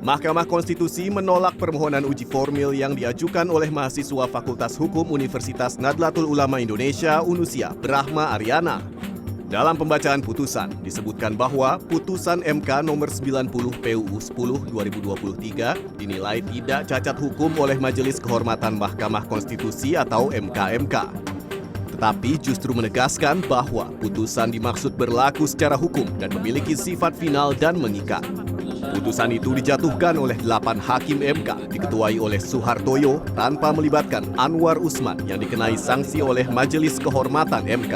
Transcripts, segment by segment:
Mahkamah Konstitusi menolak permohonan uji formil yang diajukan oleh mahasiswa Fakultas Hukum Universitas Nahdlatul Ulama Indonesia Unusia Brahma Aryana. Dalam pembacaan putusan, disebutkan bahwa putusan MK nomor 90 PUU 10 2023 dinilai tidak cacat hukum oleh Majelis Kehormatan Mahkamah Konstitusi atau MKMK. Tetapi justru menegaskan bahwa putusan dimaksud berlaku secara hukum dan memiliki sifat final dan mengikat. Putusan itu dijatuhkan oleh 8 hakim MK diketuai oleh Suhartoyo tanpa melibatkan Anwar Usman yang dikenai sanksi oleh Majelis Kehormatan MK.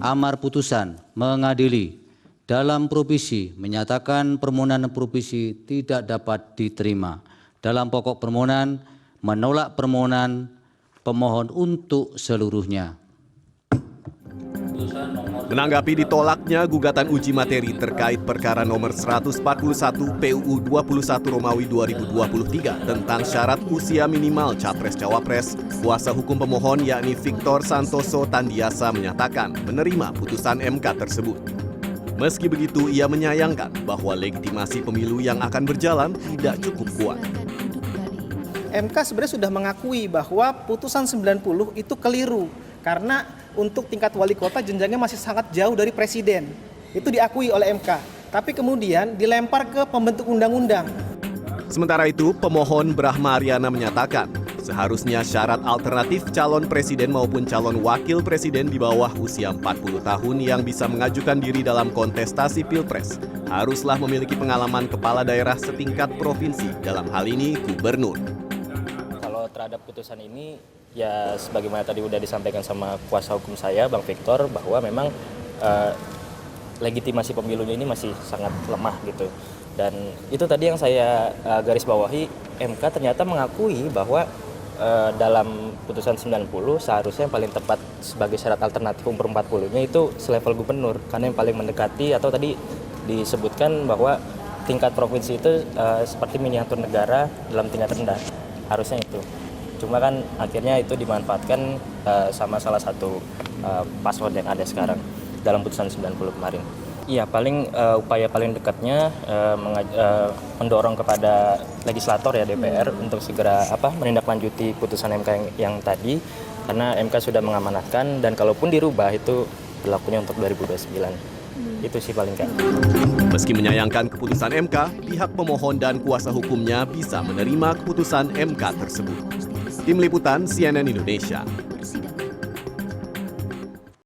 Amar putusan mengadili dalam provisi menyatakan permohonan provisi tidak dapat diterima. Dalam pokok permohonan menolak permohonan pemohon untuk seluruhnya. Menanggapi ditolaknya gugatan uji materi terkait perkara nomor 141 PUU 21 Romawi 2023 tentang syarat usia minimal Capres-Cawapres, kuasa hukum pemohon yakni Victor Santoso Tandiasa menyatakan menerima putusan MK tersebut. Meski begitu, ia menyayangkan bahwa legitimasi pemilu yang akan berjalan tidak cukup kuat. MK sebenarnya sudah mengakui bahwa putusan 90 itu keliru karena untuk tingkat wali kota jenjangnya masih sangat jauh dari presiden. Itu diakui oleh MK. Tapi kemudian dilempar ke pembentuk undang-undang. Sementara itu, pemohon Brahma Aryana menyatakan seharusnya syarat alternatif calon presiden maupun calon wakil presiden di bawah usia 40 tahun yang bisa mengajukan diri dalam kontestasi Pilpres haruslah memiliki pengalaman kepala daerah setingkat provinsi, dalam hal ini gubernur. Kalau terhadap putusan ini, ya sebagaimana tadi udah disampaikan sama kuasa hukum saya, Bang Victor, bahwa memang legitimasi pemilunya ini masih sangat lemah gitu. Dan itu tadi yang saya garis bawahi, MK ternyata mengakui bahwa dalam putusan 90 seharusnya yang paling tepat sebagai syarat alternatif umur 40-nya itu selevel gubernur, karena yang paling mendekati atau tadi disebutkan bahwa tingkat provinsi itu seperti miniatur negara dalam tingkat rendah, harusnya itu. Cuma kan akhirnya itu dimanfaatkan sama salah satu paslon yang ada sekarang dalam putusan 90 kemarin. Iya, paling upaya paling dekatnya mendorong kepada legislator ya DPR untuk segera menindaklanjuti putusan MK yang tadi, karena MK sudah mengamanatkan dan kalaupun dirubah itu berlakunya untuk 2029. Itu sih paling kan. Meski menyayangkan keputusan MK, pihak pemohon dan kuasa hukumnya bisa menerima keputusan MK tersebut. Tim Liputan CNN Indonesia.